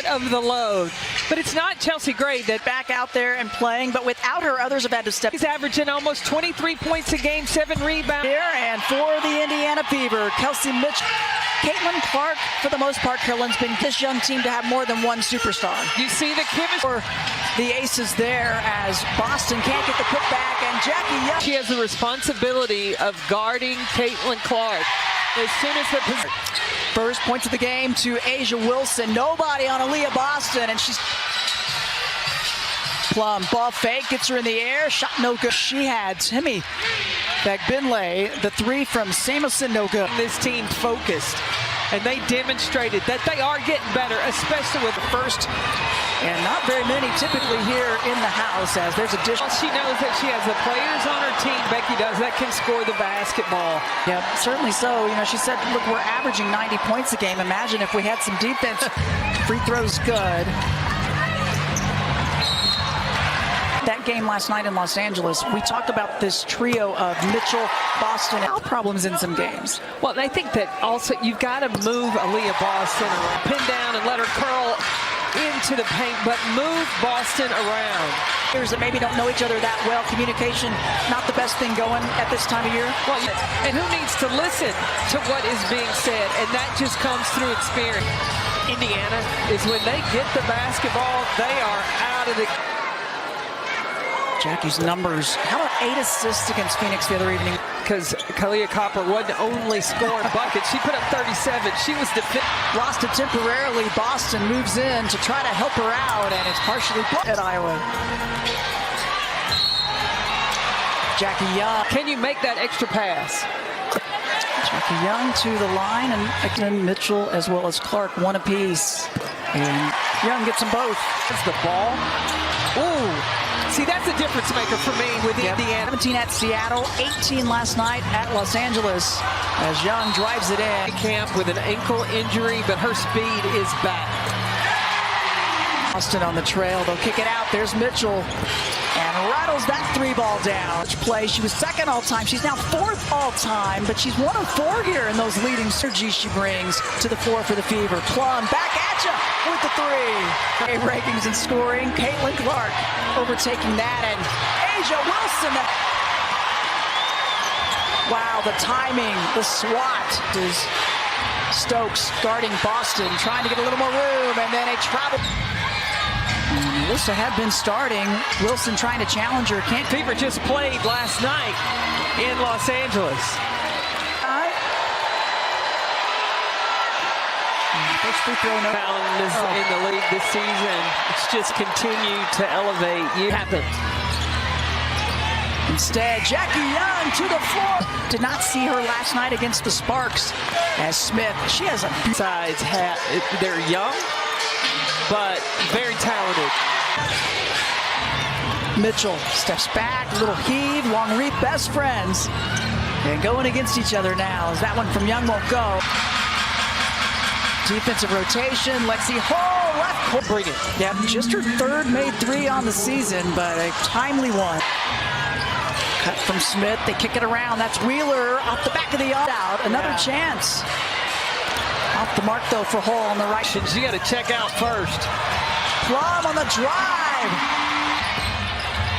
of the load. But it's not Chelsea Gray that back out there and playing, but without her, others have had to step. He's averaging almost 23 points a game, 7 rebounds. Here, and for the Indiana Fever, Kelsey Mitchell. Caitlin Clark, for the most part, Carolyn's been this young team to have more than one superstar. You see the chemistry. For the aces there as Boston can't get the putback, and Jackie Young. She has the responsibility of guarding Caitlin Clark. As soon as the first point of the game to Asia Wilson. Nobody on Aaliyah Boston, and she's Plum. Ball fake, gets her in the air, shot no good. She had Timmy Bagbinlay, the three from Samuelson, no good. This team's focused, and they demonstrated that they are getting better, especially with the first. And not very many typically here in the house, as there's a dish. She knows that she has the players on her team, Becky does, that can score the basketball. Yeah, certainly so. You know, she said, look, we're averaging 90 points a game. Imagine if we had some defense. Free throws good. That game last night in Los Angeles, we talked about this trio of Mitchell, Boston, and problems in some games. Well, I think that also you've got to move Aaliyah Boston around, pin down and let her curl into the paint, but move Boston around. Players that maybe don't know each other that well, communication not the best thing going at this time of year. Well, and who needs to listen to what is being said, and that just comes through experience. Indiana is when they get the basketball, they are out of the. Jackie's numbers. How about 8 assists against Phoenix the other evening? Because Kalia Copper wasn't only scoring buckets. She put up 37. She was lost it temporarily. Boston moves in to try to help her out, and it's partially blocked at Iowa. Jackie Young. Can you make that extra pass? Jackie Young to the line, and again Mitchell as well as Clark, one apiece. And Young gets them both. That's the ball. Ooh. See, that's a difference maker for me with Indiana. 17 at Seattle, 18 last night at Los Angeles as Young drives it in. Camp with an ankle injury, but her speed is back. Boston on the trail, they'll kick it out. There's Mitchell and rattles that 3-ball down. Play, she was second all time. She's now 4th all time, but she's 1 of 4 here in those leading surges she brings to the floor for the Fever. Plum back at you with the 3. Rankings and scoring. Caitlin Clark overtaking that, and Asia Wilson. Wow, the timing, the swat is Stokes guarding Boston, trying to get a little more room, and then a travel. Melissa had been starting. Wilson trying to challenge her. Can't. Fever just played last night in Los Angeles. First free throw, no. Fountain is in the league this season. It's just continued to elevate. You haven't. Instead, Jackie Young to the floor. Did not see her last night against the Sparks. As Smith, she has a sides hat. They're young, but very talented. Mitchell steps back, little heave, long reef, best friends. And going against each other now as that one from Young won't go. Defensive rotation, Lexi Hall left. Bring it. Yeah, just her 3rd made 3 on the season, but a timely one. Cut from Smith, they kick it around. That's Wheeler off the back of the out. Another chance. Off the mark though for Hall on the right. She got to check out first. Plum on the drive.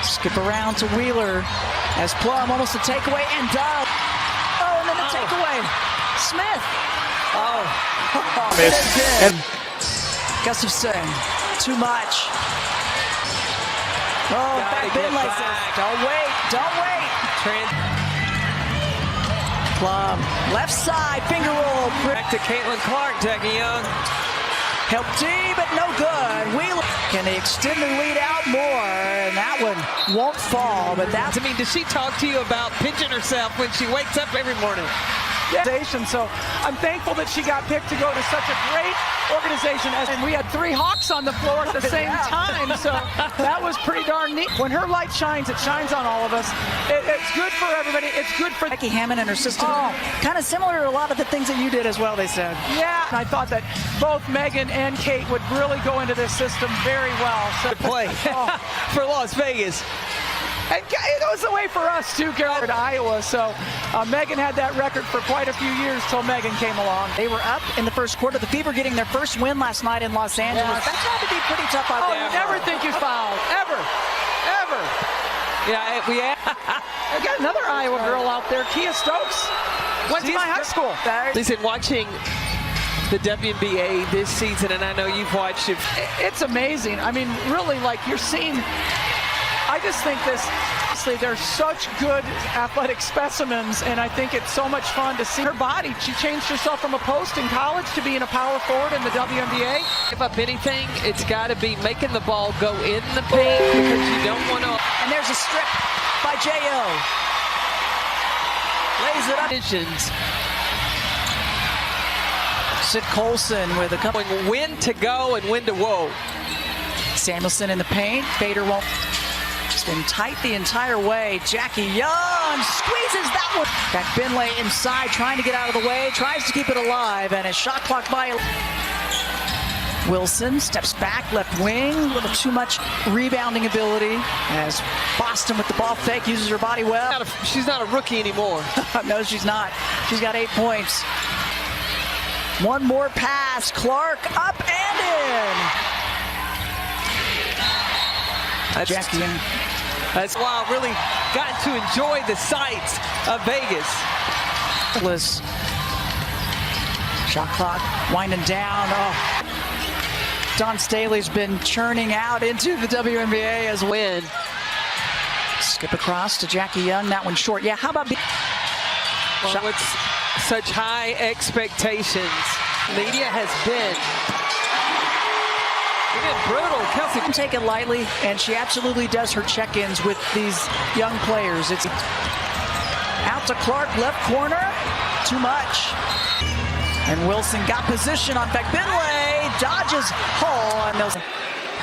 Skip around to Wheeler as Plum almost a takeaway and done. Oh, and then a takeaway. Smith. Oh. And Gustafson. Too much. Oh, Bagbinlay says, don't wait. Plum, left side, finger roll. Back to Caitlin Clark, Jackie Young. Help D, but no good. Wheeler. Can they extend the lead out more? And that one won't fall, but that's. I mean, does she talk to you about pinching herself when she wakes up every morning? Yeah. So I'm thankful that she got picked to go to such a great organization, and we had 3 Hawks on the floor at the same time, so that was pretty darn neat. When her light shines, it shines on all of us. It's good for everybody. It's good for Becky Hammond and her system. Kind of similar to a lot of the things that you did as well, they said. Yeah, and I thought that both Megan and Kate would really go into this system very well. So play for Las Vegas. And it was the way for us too, Carol, at Iowa. So Megan had that record for quite a few years till Megan came along. They were up in the first quarter. The Fever getting their first win last night in Los Angeles. Yeah. to be pretty tough out Oh, there. you never think you fouled. Ever. Ever. Yeah, I got another Iowa girl out there, Kia Stokes. Went to my high school. Listen, watching the WNBA this season, and I know you've watched it. It's amazing. I mean, really, like you're seeing, I just think they're such good athletic specimens, and I think it's so much fun to see her body. She changed herself from a post in college to being a power forward in the WNBA. Give up anything, it's got to be making the ball go in the paint because you don't want to. And there's a strip by J.O. Lays it up. Visions. Sid Colson with a couple. When to go and when to whoa. Samuelson in the paint. Bader won't. It's been tight the entire way. Jackie Young squeezes that one. Got Binley inside, trying to get out of the way, tries to keep it alive, and a shot clock by Wilson. Steps back, left wing, a little too much rebounding ability as Boston with the ball fake uses her body well. She's not a rookie anymore. No, she's not. She's got 8 points. One more pass. Clark up and in. Jackie Young. That's why I really got to enjoy the sights of Vegas. Shot clock winding down. Oh. Don Staley's been churning out into the WNBA as win. Skip across to Jackie Young. That one short. Yeah, how about... Well, with such high expectations, media has been brutal. Kelsey Don't take it lightly, and she absolutely does her check-ins with these young players. It's out to Clark, left corner, too much. And Wilson got position on Binley, dodges Hall, and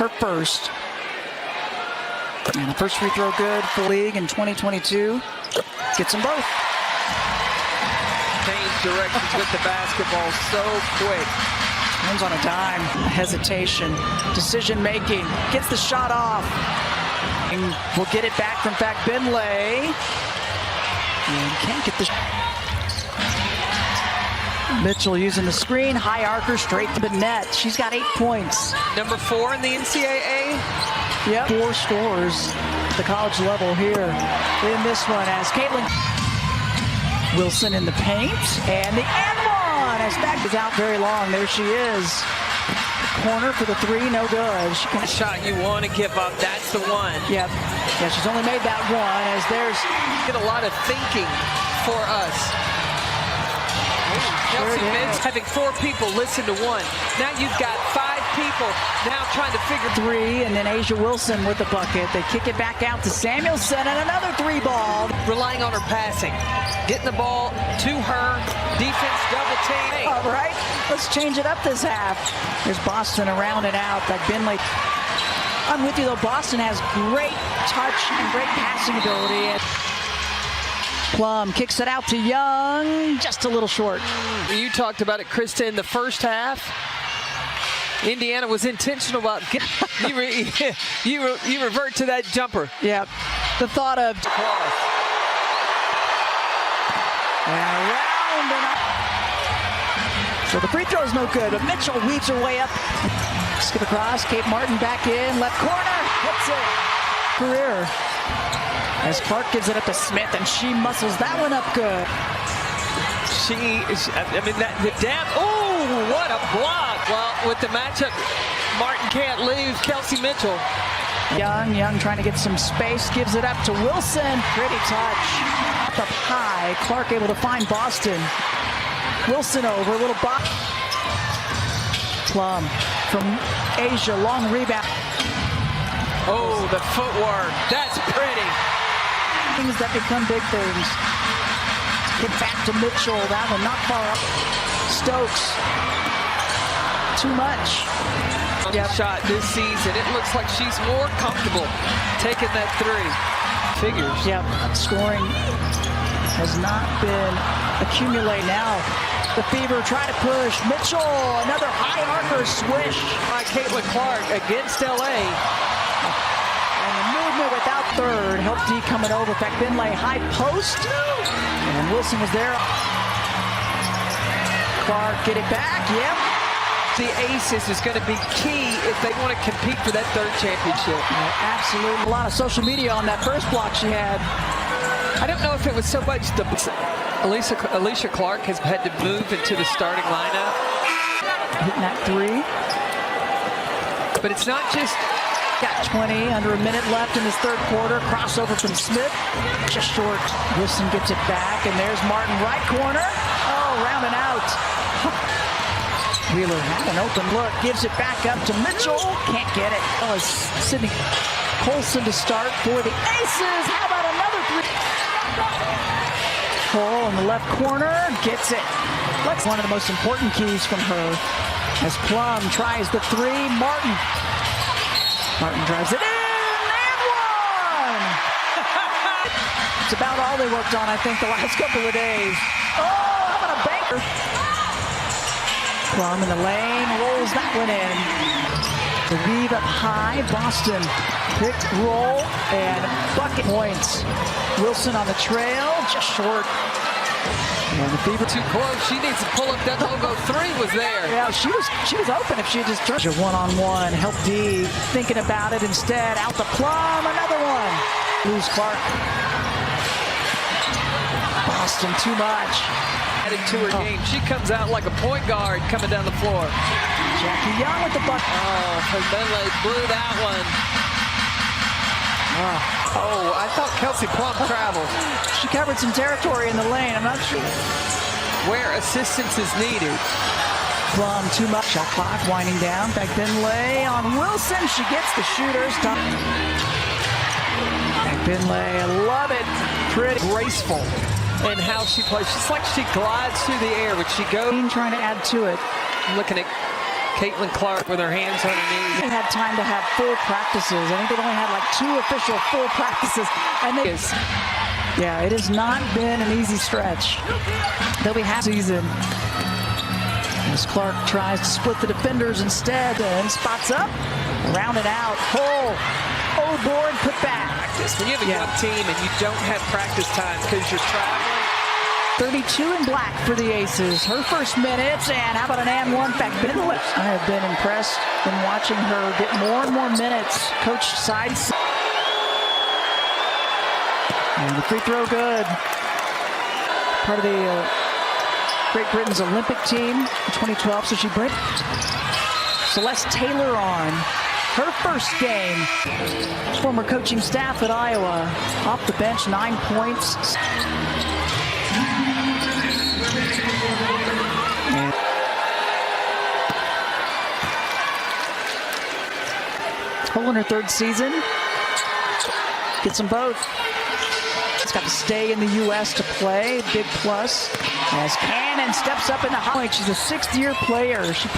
her first. And the first free throw good for the league in 2022. Gets them both. Change directions with the basketball so quick. Turns on a dime. Hesitation. Decision making. Gets the shot off. And we'll get it back from Binley. And can't get the... Mitchell using the screen. High archer straight to the net. She's got 8 points. Number 4 in the NCAA. Yep. 4 scores at the college level here in this one as Caitlin Wilson in the paint. And the and one as back is out very long. There she is. Corner for the 3, no good. She can... Shot you want to give up, that's the one. Yep. Yeah, she's only made that one as there's... Get a lot of thinking for us. Kelsey Mintz having 4 people listen to one. Now you've got 5 people now trying to figure 3, and then Asia Wilson with the bucket. They kick it back out to Samuelson, and another 3 ball. Relying on her passing. Getting the ball to her. Defense double team. All right, let's change it up this half. There's Boston around and out. Binley. I'm with you, though. Boston has great touch and great passing ability. Plum kicks it out to Young, just a little short. You talked about it, Krista, in the first half. Indiana was intentional about you revert to that jumper. Yeah, the thought of around and up. So the free throw is no good, but Mitchell weaves her way up. Skip across, Kate Martin back in, left corner, hits it. Career. As Clark gives it up to Smith, and she muscles that one up good. The depth. Oh, what a block. Well, with the matchup, Martin can't leave Kelsey Mitchell. Young trying to get some space, gives it up to Wilson. Pretty touch. Up high, Clark able to find Boston. Wilson over, a little box. Plum from Asia, long rebound. Oh, the footwork. That's pretty. Things that become big things. Get back to Mitchell. That one not far up. Stokes. Too much. Yep. Shot this season. It looks like she's more comfortable taking that 3. Figures. Yep. Scoring has not been accumulated now. The Fever try to push. Mitchell, another high archer swish. By Caitlin Clark against LA. Without third, help D coming over. In fact, Binley high post, and Wilson was there. Clark get it back, yep. The Aces is going to be key if they want to compete for that third championship. Absolutely. A lot of social media on that first block she had. I don't know if it was so much the Alicia Clark has had to move into the starting lineup. Hitting that three. But it's not just... Got 20, under a minute left in this third quarter. Crossover from Smith. Just short. Wilson gets it back, and there's Martin, right corner. Oh, round and out. Wheeler had an open look. Gives it back up to Mitchell. Can't get it. Oh, it's Sydney Colson to start for the Aces. How about another three? Cole in the left corner. Gets it. That's one of the most important keys from her. As Plum tries the three. Martin drives it in, and one! It's about all they worked on, I think, the last couple of days. Oh, how about a banker? Plum in the lane, rolls that one in. The lead up high, Boston pick, roll, and bucket points. Wilson on the trail, just short. And the Fever too close. She needs to pull up that logo. Three was there. Yeah, she was open if she had just turned. One-on-one, help D, thinking about it instead. Out the Plum, another one. Lose Clark. Boston too much. Added to her game. She comes out like a point guard coming down the floor. Jackie Young with the bucket. Oh, Herbenle blew that one. Oh, I thought Kelsey Plum traveled. She covered some territory in the lane. I'm not sure where assistance is needed. Plum too much. Shot clock winding down. Back then lay on Wilson. She gets the shooters. Back then lay. I love it. Pretty graceful in how she plays. She's like she glides through the air when she goes. Trying to add to it. Looking at Caitlin Clark with her hands on her knees. They had time to have full practices. I think they've only had like 2 official full practices. And yeah, it has not been an easy stretch. They'll be happy season. As Clark tries to split the defenders instead and spots up, round it out. Hole, board, put back. When you have a young team and you don't have practice time because you're traveling. 32 in black for the Aces. Her first minutes, and how about an and one back in the left? I have been impressed in watching her get more and more minutes. Coach sides. And the free throw good. Part of the Great Britain's Olympic team in 2012. So she brings Celeste Taylor on. Her first game. Former coaching staff at Iowa. Off the bench, 9 points. Cole in her third season. Gets them both. She's got to stay in the U.S. to play. Big plus. As Cannon steps up in the high. She's a 6th-year player. She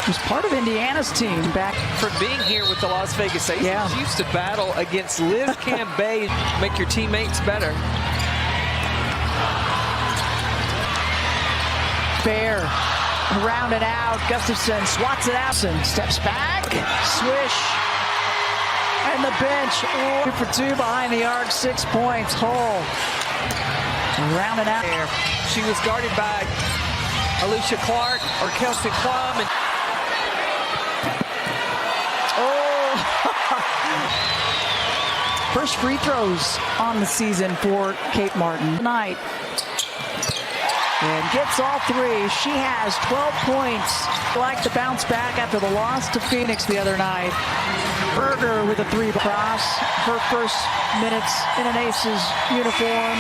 was part of Indiana's team back from being here with the Las Vegas Aces. Yeah. She used to battle against Liz Cambage, make your teammates better. Fair. Around and out. Gustafson swats it out. Steps back. Swish. And the bench. 2 for 2 behind the arc. 6 points. Hole. Around and out. She was guarded by Alicia Clark or Kelsey Plum. And first free throws on the season for Kate Martin tonight. And gets all 3. She has 12 points. Like to bounce back after the loss to Phoenix the other night. Berger with a 3 cross. Her first minutes in an Aces uniform.